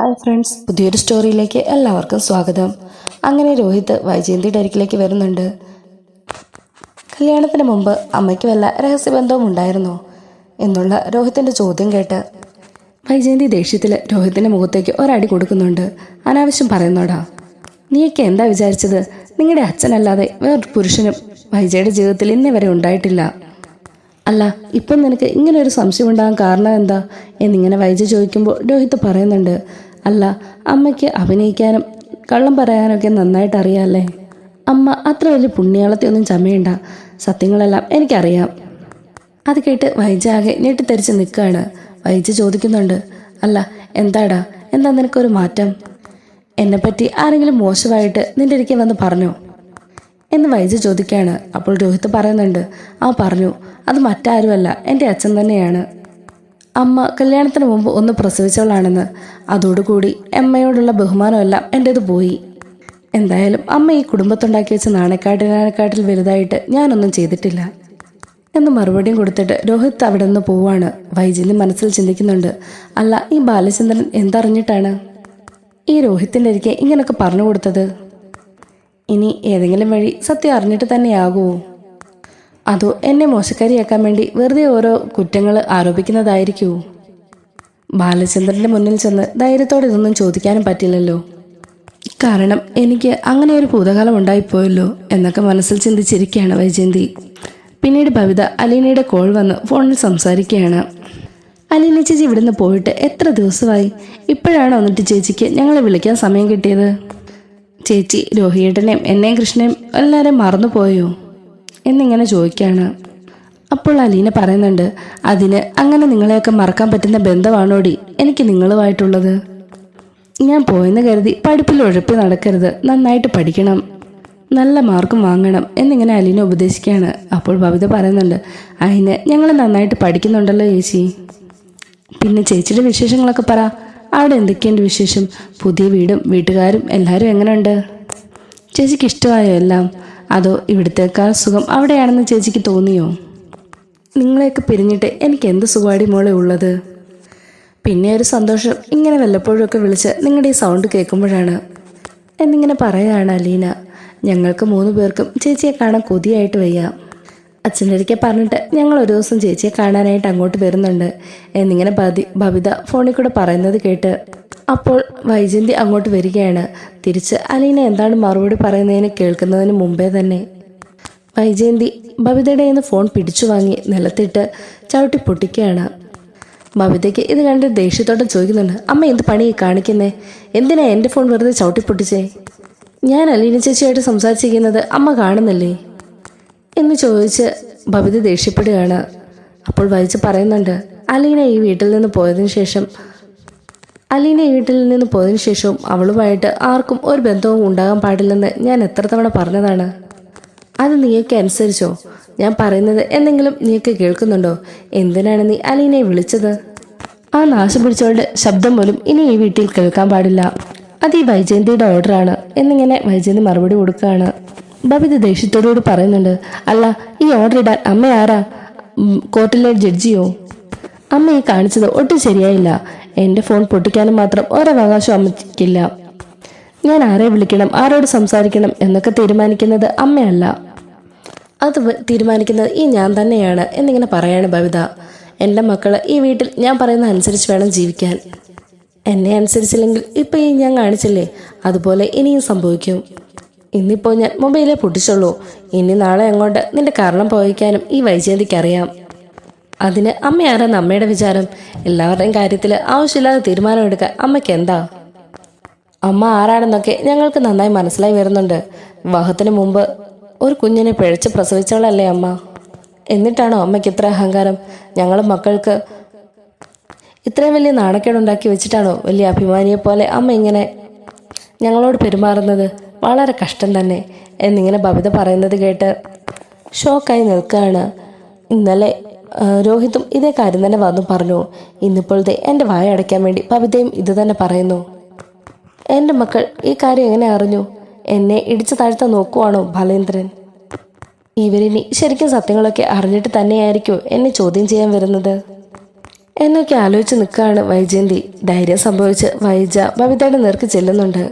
Hi friends, പുതിയൊരു സ്റ്റോറിയിലേക്ക് എല്ലാവർക്കും സ്വാഗതം. അങ്ങനെ രോഹിത് വൈജയന്തിയുടെ അരികിലേക്ക് വരുന്നുണ്ട്. കല്യാണത്തിന് മുമ്പ് അമ്മയ്ക്ക് വല്ല രഹസ്യബന്ധവും ഉണ്ടായിരുന്നോ എന്നുള്ള രോഹിത്തിൻ്റെ ചോദ്യം കേട്ട് വൈജയന്തി ദേഷ്യത്തിൽ രോഹിത്തിൻ്റെ മുഖത്തേക്ക് ഒരടി കൊടുക്കുന്നുണ്ട്. അനാവശ്യം പറയുന്നോടാ, നീയൊക്കെ എന്താ വിചാരിച്ചത്? നിങ്ങളുടെ അച്ഛനല്ലാതെ വേറൊരു പുരുഷനും വൈജയുടെ ജീവിതത്തിൽ ഇന്നേ വരെ ഉണ്ടായിട്ടില്ല. അല്ല, ഇപ്പം നിനക്ക് ഇങ്ങനെ ഒരു സംശയം ഉണ്ടാകാൻ കാരണം എന്താ എന്നിങ്ങനെ വൈജ ചോദിക്കുമ്പോൾ രോഹിത് പറയുന്നുണ്ട്, അല്ല, അമ്മയ്ക്ക് അഭിനയിക്കാനും കള്ളം പറയാനൊക്കെ നന്നായിട്ട് അറിയാമല്ലേ. അമ്മ അത്ര വലിയ പുണ്യാളത്തെയൊന്നും ചമയണ്ട, സത്യങ്ങളെല്ലാം എനിക്കറിയാം. അത് കേട്ട് വൈജ ആകെ ഞെട്ടിത്തെറിച്ച് നിൽക്കുകയാണ്. വൈജ ചോദിക്കുന്നുണ്ട്, അല്ല എന്താടാ, എന്താ നിനക്കൊരു മാറ്റം? എന്നെപ്പറ്റി ആരെങ്കിലും മോശമായിട്ട് നിന്റെ ഇരിക്കെ വന്ന് പറഞ്ഞോ എന്ന് വൈജ ചോദിക്കുകയാണ്. അപ്പോൾ രോഹിത് പറയുന്നുണ്ട്, പറഞ്ഞു, അത് മറ്റാരുമല്ല, എൻ്റെ അച്ഛൻ തന്നെയാണ്. അമ്മ കല്യാണത്തിന് മുമ്പ് ഒന്ന് പ്രസവിച്ചവളാണെന്ന്. അതോടുകൂടി അമ്മയോടുള്ള ബഹുമാനമെല്ലാം എൻ്റേത് പോയി. എന്തായാലും അമ്മ ഈ കുടുംബത്തുണ്ടാക്കി വെച്ച നാണക്കാട്ടിൽ വലുതായിട്ട് ഞാനൊന്നും ചെയ്തിട്ടില്ല എന്ന് മറുപടിയും കൊടുത്തിട്ട് രോഹിത് അവിടെ നിന്ന് പോവാണ്. വൈജയന്തി മനസ്സിൽ ചിന്തിക്കുന്നുണ്ട്, അല്ല, ഈ ബാലചന്ദ്രൻ എന്തറിഞ്ഞിട്ടാണ് ഈ രോഹിത്തിൻ്റെ അരികെ ഇങ്ങനൊക്കെ പറഞ്ഞു കൊടുത്തത്? ഇനി ഏതെങ്കിലും വഴി സത്യം അറിഞ്ഞിട്ട് തന്നെയാകുമോ, അതോ എന്നെ മോശക്കാരിയാക്കാൻ വേണ്ടി വെറുതെ ഓരോ കുറ്റങ്ങൾ ആരോപിക്കുന്നതായിരിക്കുമോ? ബാലചന്ദ്രൻ്റെ മുന്നിൽ ചെന്ന് ധൈര്യത്തോടെ ഇതൊന്നും ചോദിക്കാനും പറ്റില്ലല്ലോ, കാരണം എനിക്ക് അങ്ങനെ ഒരു ഭൂതകാലം ഉണ്ടായിപ്പോയല്ലോ എന്നൊക്കെ മനസ്സിൽ ചിന്തിച്ചിരിക്കുകയാണ് വൈജയന്തി. പിന്നീട് ഭവിത അലീനയുടെ കോൾ വന്ന് ഫോണിൽ സംസാരിക്കുകയാണ്. അലീന ചേച്ചി ഇവിടുന്ന് പോയിട്ട് എത്ര ദിവസമായി? ഇപ്പോഴാണ് വന്നിട്ട് ചേച്ചിക്ക് ഞങ്ങളെ വിളിക്കാൻ സമയം കിട്ടിയത്? ചേച്ചി രോഹിയേട്ടനെയും എന്നെയും കൃഷ്ണനെയും എല്ലാവരെയും മറന്നുപോയോ എന്നിങ്ങനെ ചോദിക്കുകയാണ്. അപ്പോൾ അലീന പറയുന്നുണ്ട്, അതിന് അങ്ങനെ നിങ്ങളെയൊക്കെ മറക്കാൻ പറ്റുന്ന ബന്ധമാണോടി എനിക്ക് നിങ്ങളുമായിട്ടുള്ളത്? ഞാൻ പോയെന്ന് കരുതി പഠിപ്പിൽ ഉഴപ്പി നടക്കരുത്, നന്നായിട്ട് പഠിക്കണം, നല്ല മാർക്കും വാങ്ങണം എന്നിങ്ങനെ അലീന ഉപദേശിക്കുകയാണ്. അപ്പോൾ ഭവിത പറയുന്നുണ്ട്, അതിന് ഞങ്ങൾ നന്നായിട്ട് പഠിക്കുന്നുണ്ടല്ലോ ചേച്ചി. പിന്നെ ചേച്ചിയുടെ വിശേഷങ്ങളൊക്കെ പറ, അവിടെ എന്തൊക്കെയുണ്ട് വിശേഷം? പുതിയ വീടും വീട്ടുകാരും എല്ലാവരും എങ്ങനെയുണ്ട്? ചേച്ചിക്ക് ഇഷ്ടമായോ എല്ലാം? അതോ ഇവിടുത്തേക്കാൾ സുഖം അവിടെയാണെന്ന് ചേച്ചിക്ക് തോന്നിയോ? നിങ്ങളെയൊക്കെ പിരിഞ്ഞിട്ട് എനിക്ക് എന്ത് സുഖമാടി മോളെ ഉള്ളത്. പിന്നെ ഒരു സന്തോഷം ഇങ്ങനെ വല്ലപ്പോഴുമൊക്കെ വിളിച്ച് നിങ്ങളുടെ ഈ സൗണ്ട് കേൾക്കുമ്പോഴാണ് എന്നിങ്ങനെ പറയുകയാണ് അലീന. ഞങ്ങൾക്ക് 3 പേർക്കും ചേച്ചിയെ കാണാൻ കൊതിയായിട്ട് വയ്യ. അച്ഛൻ്റെ ഒരിക്കൽ പറഞ്ഞിട്ട് ഞങ്ങൾ ഒരു ദിവസം ചേച്ചിയെ കാണാനായിട്ട് അങ്ങോട്ട് വരുന്നുണ്ട് എന്നിങ്ങനെ ഭവിത ഫോണിൽ കൂടെ പറയുന്നത് കേട്ട് അപ്പോൾ വൈജയന്തി അങ്ങോട്ട് വരികയാണ്. തിരിച്ച് അലീന എന്താണ് മറുപടി പറയുന്നതിന് കേൾക്കുന്നതിന് മുമ്പേ തന്നെ വൈജയന്തി ഭവിതയുടെ നിന്ന് ഫോൺ പിടിച്ചു വാങ്ങി നിലത്തിട്ട് ചവിട്ടി പൊട്ടിക്കുകയാണ്. ഭവിതയ്ക്ക് ഇത് കണ്ട് ദേഷ്യത്തോടെ ചോദിക്കുന്നുണ്ട്, അമ്മ എന്ത് പണി കാണിക്കുന്നേ? എന്തിനാ എൻ്റെ ഫോൺ വെറുതെ ചവിട്ടി പൊട്ടിച്ചേ? ഞാൻ അലീന ചേച്ചിയായിട്ട് സംസാരിച്ചിരിക്കുന്നത് അമ്മ കാണുന്നില്ലേ എന്ന് ചോദിച്ച് ഭവിത ദേഷ്യപ്പെടുകയാണ്. അപ്പോൾ വൈജ പറയുന്നുണ്ട്, അലീന ഈ വീട്ടിൽ നിന്ന് പോയതിനു ശേഷവും അവളുമായിട്ട് ആർക്കും ഒരു ബന്ധവും ഉണ്ടാകാൻ പാടില്ലെന്ന് ഞാൻ എത്ര തവണ പറഞ്ഞതാണ്. അത് നീയൊക്കെ അനുസരിച്ചോ? ഞാൻ പറയുന്നത് എന്തെങ്കിലും നീയൊക്കെ കേൾക്കുന്നുണ്ടോ? എന്തിനാണ് നീ അലീനയെ വിളിച്ചത്? ആ നാശം പിടിച്ചവളുടെ ശബ്ദം പോലും ഇനി ഈ വീട്ടിൽ കേൾക്കാൻ പാടില്ല. അത് ഈ വൈജയന്തിയുടെ ഓർഡറാണ് എന്നിങ്ങനെ വൈജയന്തി മറുപടി കൊടുക്കുകയാണ്. ഭവിത ദേഷ്യത്തോടുകൂടി പറയുന്നുണ്ട്, അല്ല, ഈ ഓർഡർ ഇടാൻ അമ്മ ആരാ? കോർട്ടിലെ ജഡ്ജിയോ? അമ്മ ഈ കാണിച്ചത് ഒട്ടും ശരിയായില്ല. എൻ്റെ ഫോൺ പൊട്ടിക്കാനും മാത്രം ഒരവകാശം അമ്മയ്ക്കില്ല. ഞാൻ ആരെ വിളിക്കണം, ആരോട് സംസാരിക്കണം എന്നൊക്കെ തീരുമാനിക്കുന്നത് അമ്മയല്ല, അത് തീരുമാനിക്കുന്നത് ഈ ഞാൻ തന്നെയാണ് എന്നിങ്ങനെ പറയാണ് ഭവിത. എൻ്റെ മക്കൾ ഈ വീട്ടിൽ ഞാൻ പറയുന്ന അനുസരിച്ച് വേണം ജീവിക്കാൻ. എന്നെ അനുസരിച്ചില്ലെങ്കിൽ ഇപ്പം ഈ ഞാൻ കാണിച്ചില്ലേ, അതുപോലെ ഇനിയും സംഭവിക്കും. ഇന്നിപ്പോൾ ഞാൻ മൊബൈലേ പൊട്ടിച്ചുള്ളൂ, ഇനി നാളെ അങ്ങോട്ട് നിന്റെ കാരണം പോയിക്കാനും ഈ വൈജയന്തിക്ക് അറിയാം. അതിന് അമ്മ ആരാന്ന് അമ്മയുടെ വിചാരം? എല്ലാവരുടെയും കാര്യത്തിൽ ആവശ്യമില്ലാതെ തീരുമാനമെടുക്കാൻ അമ്മയ്ക്ക് എന്താ? അമ്മ ആരാണെന്നൊക്കെ ഞങ്ങൾക്ക് നന്നായി മനസ്സിലായി വരുന്നുണ്ട്. വിവാഹത്തിന് മുമ്പ് ഒരു കുഞ്ഞിനെ പിഴച്ച് പ്രസവിച്ചവളല്ലേ അമ്മ. എന്നിട്ടാണോ അമ്മയ്ക്ക് ഇത്ര അഹങ്കാരം? ഞങ്ങൾ മക്കൾക്ക് ഇത്രയും വലിയ നാണക്കേടുണ്ടാക്കി വെച്ചിട്ടാണോ വലിയ അഭിമാനിയെ പോലെ അമ്മ ഇങ്ങനെ ഞങ്ങളോട് പെരുമാറുന്നത്? വളരെ കഷ്ടം തന്നെ എന്നിങ്ങനെ ഭവിത പറയുന്നത് കേട്ട് ഷോക്കായി നിൽക്കുകയാണ്. ഇന്നലെ രോഹിതും ഇതേ കാര്യം തന്നെ വന്നു പറഞ്ഞു. ഇന്നിപ്പോഴത്തെ എൻ്റെ വായ അടയ്ക്കാൻ വേണ്ടി ഭവിതയും ഇത് തന്നെ പറയുന്നു. എൻ്റെ മക്കൾ ഈ കാര്യം എങ്ങനെ അറിഞ്ഞു? എന്നെ ഇടിച്ചു താഴ്ത്താൻ നോക്കുവാണോ ബാലേന്ദ്രൻ? ഇവരിനി ശരിക്കും സത്യങ്ങളൊക്കെ അറിഞ്ഞിട്ട് തന്നെയായിരിക്കും എന്നെ ചോദ്യം ചെയ്യാൻ വരുന്നത് എന്നൊക്കെ ആലോചിച്ച് നിൽക്കുകയാണ് വൈജയന്തി. ധൈര്യം സംഭവിച്ച് വൈജ ബബിതയുടെ നേർക്ക് ചെല്ലുന്നുണ്ട്.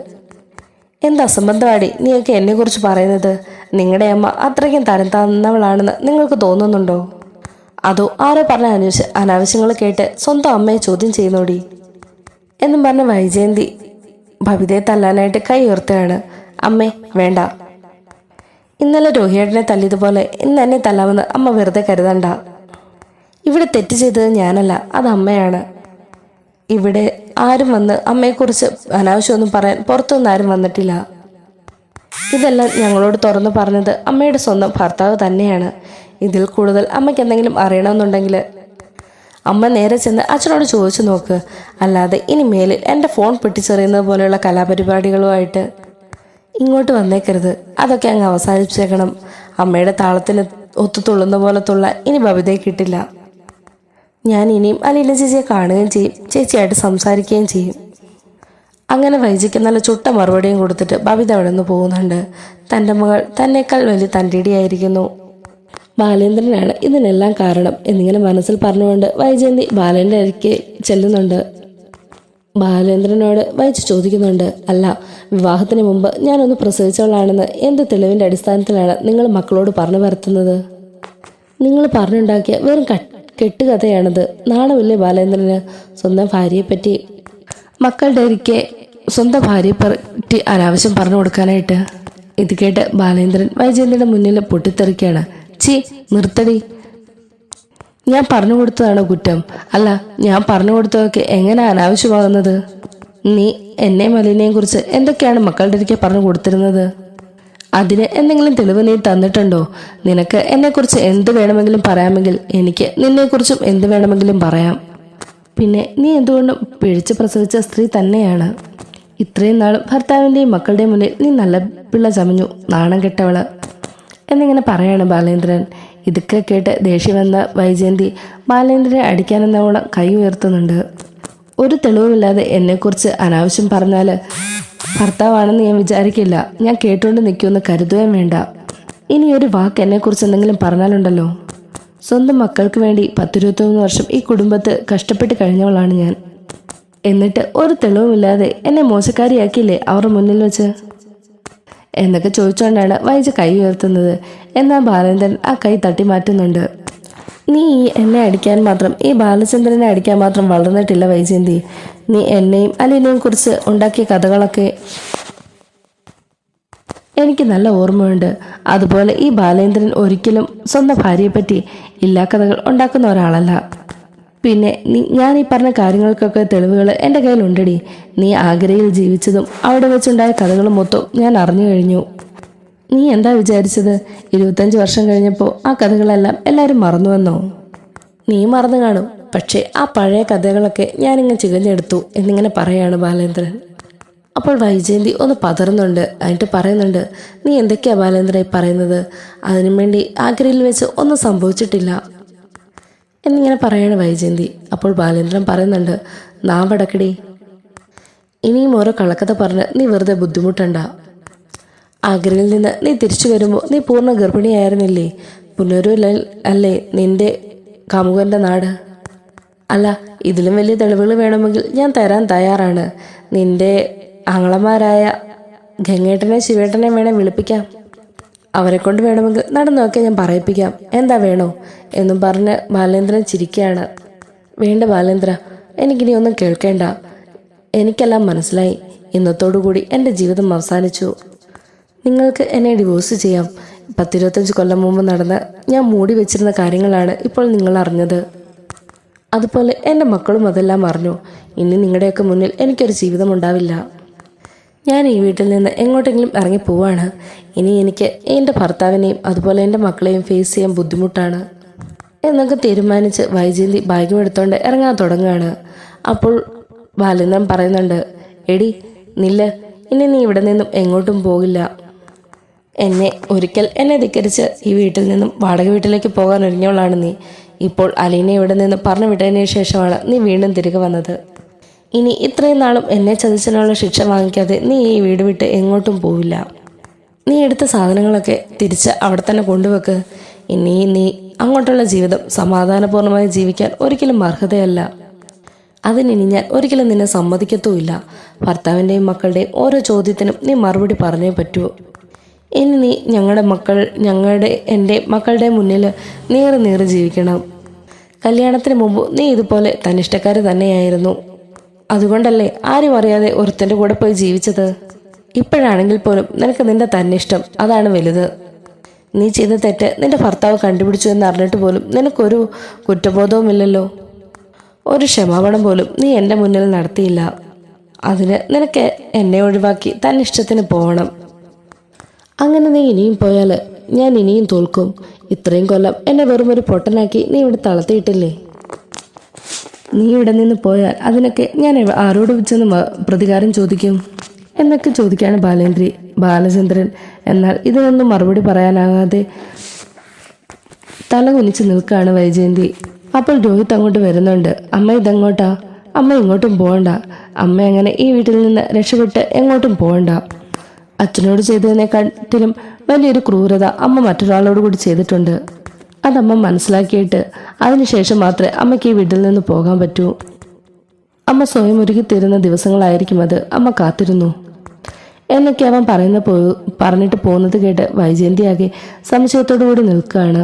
എന്ത് അസംബന്ധമാടി നീയൊക്കെ എന്നെക്കുറിച്ച് പറയുന്നത്? നിങ്ങളുടെ അമ്മ അത്രയ്ക്കും തരം താന്നവളാണെന്ന് നിങ്ങൾക്ക് തോന്നുന്നുണ്ടോ? അതോ ആരോ പറഞ്ഞ അനാവശ്യങ്ങൾ കേട്ട് സ്വന്തം അമ്മയെ ചോദ്യം ചെയ്യുന്നോടി എന്നും പറഞ്ഞ വൈജയന്തി ബബിതയെ തല്ലാനായിട്ട് കൈ ഉയർത്തുകയാണ്. അമ്മേ വേണ്ട, ഇന്നലെ രോഹിയേട്ടനെ തല്ലിയതുപോലെ ഇന്ന് എന്നെ തല്ലാമെന്ന് അമ്മ വെറുതെ കരുതണ്ട. ഇവിടെ തെറ്റ് ചെയ്തത് ഞാനല്ല, അത് അമ്മയാണ്. ഇവിടെ ആരും വന്ന് അമ്മയെക്കുറിച്ച് അനാവശ്യമൊന്നും പറയാൻ പുറത്തുനിന്ന് ആരും വന്നിട്ടില്ല. ഇതെല്ലാം ഞങ്ങളോട് തുറന്നു പറഞ്ഞത് അമ്മയുടെ സ്വന്തം ഭർത്താവ് തന്നെയാണ്. ഇതിൽ കൂടുതൽ അമ്മയ്ക്ക് എന്തെങ്കിലും അറിയണമെന്നുണ്ടെങ്കിൽ അമ്മ നേരെ ചെന്ന് അച്ഛനോട് ചോദിച്ചു നോക്ക്. അല്ലാതെ ഇനി മേലിൽ എൻ്റെ ഫോൺ പൊട്ടിച്ചെറിയുന്നത് പോലെയുള്ള കലാപരിപാടികളുമായിട്ട് ഇങ്ങോട്ട് വന്നേക്കരുത്. അതൊക്കെ അങ്ങ് അവസാനിച്ചേക്കണം. അമ്മയുടെ താളത്തിന് ഒത്തുതുള്ളുന്ന പോലത്തുള്ള ഇനി ബബിതയെ കിട്ടില്ല. ഞാൻ ഇനിയും അലീന ചേച്ചിയെ കാണുകയും ചെയ്യും, ചേച്ചിയായിട്ട് സംസാരിക്കുകയും ചെയ്യും. അങ്ങനെ വൈജിക്ക് നല്ല ചുട്ട മറുപടിയും കൊടുത്തിട്ട് ബബിത അവിടെ നിന്ന് പോകുന്നുണ്ട്. തൻ്റെ മകൾ തന്നേക്കാൾ വലിയ തൻ്റെടിയായിരിക്കുന്നു. ബാലേന്ദ്രനാണ് ഇതിനെല്ലാം കാരണം എന്നിങ്ങനെ മനസ്സിൽ പറഞ്ഞുകൊണ്ട് വൈജയന്തി ബാലേന്ദ്രൻ്റെ അരികെ ചെല്ലുന്നുണ്ട്. ബാലേന്ദ്രനോട് വൈജി ചോദിക്കുന്നുണ്ട്, അല്ല, വിവാഹത്തിന് മുമ്പ് ഞാനൊന്ന് പ്രസവിച്ചവളാണെന്ന് എന്ത് തെളിവിൻ്റെ അടിസ്ഥാനത്തിലാണ് നിങ്ങൾ മക്കളോട് പറഞ്ഞു വരുത്തുന്നത്? നിങ്ങൾ പറഞ്ഞുണ്ടാക്കിയ വെറും കെട്ടുകഥയാണത്. നാണമില്ലേ ബാലേന്ദ്രന് സ്വന്തം ഭാര്യയെപ്പറ്റി, മക്കളുടെ അരികെ സ്വന്തം ഭാര്യയെപ്പറ്റി അനാവശ്യം പറഞ്ഞു കൊടുക്കാനായിട്ട്? ഇത് കേട്ട് ബാലേന്ദ്രൻ വൈജയന്തിയുടെ മുന്നിൽ പൊട്ടിത്തെറിക്കുകയാണ്. ചി നിർത്തടി, ഞാൻ പറഞ്ഞു കൊടുത്തതാണോ കുറ്റം? അല്ല, ഞാൻ പറഞ്ഞു കൊടുത്തതൊക്കെ എങ്ങനെ അനാവശ്യമാകുന്നത്? നീ എന്നെയും അലീനയെയും കുറിച്ച് എന്തൊക്കെയാണ് മക്കളുടെ അരികെ പറഞ്ഞു കൊടുത്തിരുന്നത്? അതിന് എന്തെങ്കിലും തെളിവ് നീ തന്നിട്ടുണ്ടോ? നിനക്ക് എന്നെക്കുറിച്ച് എന്ത് വേണമെങ്കിലും പറയാമെങ്കിൽ എനിക്ക് നിന്നെക്കുറിച്ചും എന്ത് വേണമെങ്കിലും പറയാം. പിന്നെ നീ എന്തുകൊണ്ടും പിഴച്ച് പ്രസവിച്ച സ്ത്രീ തന്നെയാണ്. ഇത്രയും നാളും ഭർത്താവിൻ്റെയും മക്കളുടെയും മുന്നിൽ നീ നല്ല പിള്ള ചമഞ്ഞു, നാണം കെട്ടവള് എന്നിങ്ങനെ പറയാണ് ബാലേന്ദ്രൻ. ഇതൊക്കെ കേട്ട് ദേഷ്യം വന്ന വൈജയന്തി ബാലേന്ദ്രനെ അടിക്കാനെന്നോണം കൈ ഉയർത്തുന്നുണ്ട്. ഒരു തെളിവുമില്ലാതെ എന്നെക്കുറിച്ച് അനാവശ്യം പറഞ്ഞാൽ ഭർത്താവാണെന്ന് ഞാൻ വിചാരിക്കില്ല. ഞാൻ കേട്ടുകൊണ്ട് നിൽക്കുമെന്ന് കരുതുകയും വേണ്ട. ഇനി ഒരു വാക്ക് എന്നെക്കുറിച്ച് എന്തെങ്കിലും പറഞ്ഞാലുണ്ടല്ലോ, സ്വന്തം മക്കൾക്ക് വേണ്ടി 10-23 വർഷം ഈ കുടുംബത്ത് കഷ്ടപ്പെട്ട് കഴിഞ്ഞവളാണ് ഞാൻ. എന്നിട്ട് ഒരു തെളിവുമില്ലാതെ എന്നെ മോശക്കാരിയാക്കിയില്ലേ അവരുടെ മുന്നിൽ വെച്ച് എന്നൊക്കെ ചോദിച്ചുകൊണ്ടാണ് വൈജ കൈ ഉയർത്തുന്നത്. എന്നാൽ ബാലേന്ദ്രൻ ആ കൈ തട്ടി മാറ്റുന്നുണ്ട്. നീ എന്നെ അടിക്കാൻ മാത്രം, ഈ ബാലചന്ദ്രനെ അടിക്കാൻ മാത്രം വളർന്നിട്ടില്ല വൈജയന്തി. നീ എന്നെയും അലീനയും കുറിച്ച് ഉണ്ടാക്കിയ കഥകളൊക്കെ എനിക്ക് നല്ല ഓർമ്മയുണ്ട്. അതുപോലെ ഈ ബാലേന്ദ്രൻ ഒരിക്കലും സ്വന്തം ഭാര്യയെപ്പറ്റി ഇല്ലാ കഥകൾ ഉണ്ടാക്കുന്ന ഒരാളല്ല. പിന്നെ ഞാൻ ഈ പറഞ്ഞ കാര്യങ്ങൾക്കൊക്കെ തെളിവുകൾ എൻ്റെ കയ്യിലുണ്ടടി. നീ ആഗ്രയിൽ ജീവിച്ചതും അവിടെ വെച്ചുണ്ടായ കഥകളും മൊത്തം ഞാൻ അറിഞ്ഞു കഴിഞ്ഞു. നീ എന്താ വിചാരിച്ചത്? 25 വർഷം കഴിഞ്ഞപ്പോൾ ആ കഥകളെല്ലാം എല്ലാവരും മറന്നുവെന്നോ? നീ മറന്നു കാണും, പക്ഷേ ആ പഴയ കഥകളൊക്കെ ഞാനിങ്ങനെ ചികഞ്ഞെടുത്തു എന്നിങ്ങനെ പറയാണ് ബാലേന്ദ്രൻ. അപ്പോൾ വൈജയന്തി ഒന്ന് പതറുന്നുണ്ട്. എന്നിട്ട് പറയുന്നുണ്ട്, നീ എന്തൊക്കെയാ ബാലേന്ദ്രൻ പറയുന്നത്? അതിനു വേണ്ടി ആഗ്രയിൽ വെച്ച് ഒന്നും സംഭവിച്ചിട്ടില്ല എന്നിങ്ങനെ പറയാണ് വൈജയന്തി. അപ്പോൾ ബാലേന്ദ്രൻ പറയുന്നുണ്ട്, നാവടക്കടി, ഇനിയും ഓരോ കള്ളക്കഥ പറഞ്ഞ് നീ വെറുതെ ബുദ്ധിമുട്ടണ്ട. ആഗ്രയിൽ നിന്ന് നീ തിരിച്ചു വരുമ്പോൾ നീ പൂർണ്ണ ഗർഭിണിയായിരുന്നില്ലേ? പുനരൂരിൽ അല്ലേ നിന്റെ കാമുകൻ്റെ നാട്? അല്ല, ഇതിലും വലിയ തെളിവുകൾ വേണമെങ്കിൽ ഞാൻ തരാൻ തയ്യാറാണ്. നിന്റെ ആങ്ങളമാരായ ഗംഗേട്ടനെ ശിവേട്ടനെ വേണേൽ വിളിപ്പിക്കാം. അവരെ കൊണ്ട് വേണമെങ്കിൽ നടന്നൊക്കെ ഞാൻ പറയിപ്പിക്കാം. എന്താ വേണോ എന്നും പറഞ്ഞ് ബാലേന്ദ്രൻ ചിരിക്കുകയാണ്. വേണ്ട ബാലേന്ദ്ര, എനിക്കിനി ഒന്നും കേൾക്കേണ്ട. എനിക്കെല്ലാം മനസ്സിലായി. ഇന്നത്തോടുകൂടി എൻ്റെ ജീവിതം അവസാനിച്ചു. നിങ്ങൾക്ക് എന്നെ ഡിവോഴ്സ് ചെയ്യാം. 10-25 കൊല്ലം മുമ്പ് നടന്ന് ഞാൻ മൂടി വെച്ചിരുന്ന കാര്യങ്ങളാണ് ഇപ്പോൾ നിങ്ങൾ അറിഞ്ഞത്. അതുപോലെ എൻ്റെ മക്കളും അതെല്ലാം അറിഞ്ഞു. ഇനി നിങ്ങളുടെയൊക്കെ മുന്നിൽ എനിക്കൊരു ജീവിതം ഉണ്ടാവില്ല. ഞാൻ ഈ വീട്ടിൽ നിന്ന് എങ്ങോട്ടെങ്കിലും ഇറങ്ങി പോവാണ്. ഇനി എനിക്ക് എൻ്റെ ഭർത്താവിനെയും അതുപോലെ എൻ്റെ മക്കളെയും ഫേസ് ചെയ്യാൻ ബുദ്ധിമുട്ടാണ് എന്നൊക്കെ തീരുമാനിച്ച് വൈജയന്തി ബാഗും എടുത്തുകൊണ്ട് ഇറങ്ങാൻ തുടങ്ങുകയാണ്. അപ്പോൾ ബാലേന്ദ്രൻ പറയുന്നുണ്ട്, എടി നില്ല്, ഇനി നീ ഇവിടെ നിന്നും എങ്ങോട്ടും പോകില്ല. ഒരിക്കൽ എന്നെ ധിക്കരിച്ച് ഈ വീട്ടിൽ നിന്നും വാടക വീട്ടിലേക്ക് പോകാൻ ഒരുങ്ങിയവളാണ് നീ. ഇപ്പോൾ അലീനെ ഇവിടെ നിന്ന് പറഞ്ഞു വിട്ടതിന് ശേഷമാണ് നീ വീണ്ടും തിരികെ വന്നത്. ഇനി ഇത്രയും നാളും എന്നെ ചതിച്ചതിനുള്ള ശിക്ഷ വാങ്ങിക്കാതെ നീ ഈ വീട് വിട്ട് എങ്ങോട്ടും പോവില്ല. നീ എടുത്ത സാധനങ്ങളൊക്കെ തിരിച്ച് അവിടെ തന്നെ കൊണ്ടുവെക്ക്. ഇനി നീ അങ്ങോട്ടുള്ള ജീവിതം സമാധാനപൂർണ്ണമായി ജീവിക്കാൻ ഒരിക്കലും അർഹതയല്ല. അതിനിനി ഞാൻ ഒരിക്കലും നിന്നെ സമ്മതിക്കത്തുമില്ല. ഭർത്താവിൻ്റെയും മക്കളുടെയും ഓരോ ചോദ്യത്തിനും നീ മറുപടി പറഞ്ഞേ പറ്റൂ. ഇനി നീ എൻ്റെ മക്കളുടെ മുന്നിൽ നീറി നീറി ജീവിക്കണം. കല്യാണത്തിന് മുമ്പ് നീ ഇതുപോലെ തന്നിഷ്ടക്കാരി തന്നെയായിരുന്നു. അതുകൊണ്ടല്ലേ ആരും അറിയാതെ ഒരുത്തൻ്റെ കൂടെ പോയി ജീവിച്ചത്. ഇപ്പോഴാണെങ്കിൽ പോലും നിനക്ക് നിന്റെ തന്നിഷ്ടം അതാണ് വലുത്. നീ ചെയ്ത തെറ്റ് നിന്റെ ഭർത്താവ് കണ്ടുപിടിച്ചു എന്ന് അറിഞ്ഞിട്ട് പോലും നിനക്കൊരു കുറ്റബോധവുമില്ലല്ലോ. ഒരു ക്ഷമാപണം പോലും നീ എൻ്റെ മുന്നിൽ നടത്തിയില്ല. അതിന് നിനക്ക് എന്നെ ഒഴിവാക്കി തന്നിഷ്ടത്തിന് പോകണം. അങ്ങനെ നീ ഇനിയും പോയാൽ ഞാൻ ഇനിയും തോൽക്കും. ഇത്രയും കൊല്ലം എന്നെ വെറും ഒരു പൊട്ടനാക്കി നീ ഇവിടെ തളർത്തിയിട്ടില്ലേ? നീ ഇവിടെ നിന്ന് പോയാൽ അതിനൊക്കെ ഞാൻ ആരോട് ചെന്ന് പ്രതികാരം ചോദിക്കും എന്നൊക്കെ ചോദിക്കുകയാണ് ബാലചന്ദ്രൻ. എന്നാൽ ഇതിനൊന്നും മറുപടി പറയാനാകാതെ തല കുനിച്ച് നിൽക്കുകയാണ് വൈജയന്തി. അപ്പോൾ രോഹിത് അങ്ങോട്ട് വരുന്നുണ്ട്. അമ്മ ഇതെങ്ങോട്ടാ? അമ്മ ഇങ്ങോട്ടും പോകണ്ട. അമ്മ അങ്ങനെ ഈ വീട്ടിൽ നിന്ന് രക്ഷപ്പെട്ട് എങ്ങോട്ടും പോകണ്ട. അച്ഛനോട് ചെയ്തതിനെക്കാട്ടിലും വലിയൊരു ക്രൂരത അമ്മ മറ്റൊരാളോട് കൂടി ചെയ്തിട്ടുണ്ട്. അതമ്മ മനസ്സിലാക്കിയിട്ട് അതിനുശേഷം മാത്രമേ അമ്മയ്ക്ക് ഈ വീട്ടിൽ നിന്ന് പോകാൻ പറ്റൂ. അമ്മ സ്വയം ഒരുക്കിത്തീരുന്ന ദിവസങ്ങളായിരിക്കും അത്. അമ്മ കാത്തിരുന്നു എന്നൊക്കെ അവൻ പറഞ്ഞിട്ട് പോകുന്നത് കേട്ട് വൈജയന്തിയാകെ സംശയത്തോടു കൂടി നിൽക്കുകയാണ്.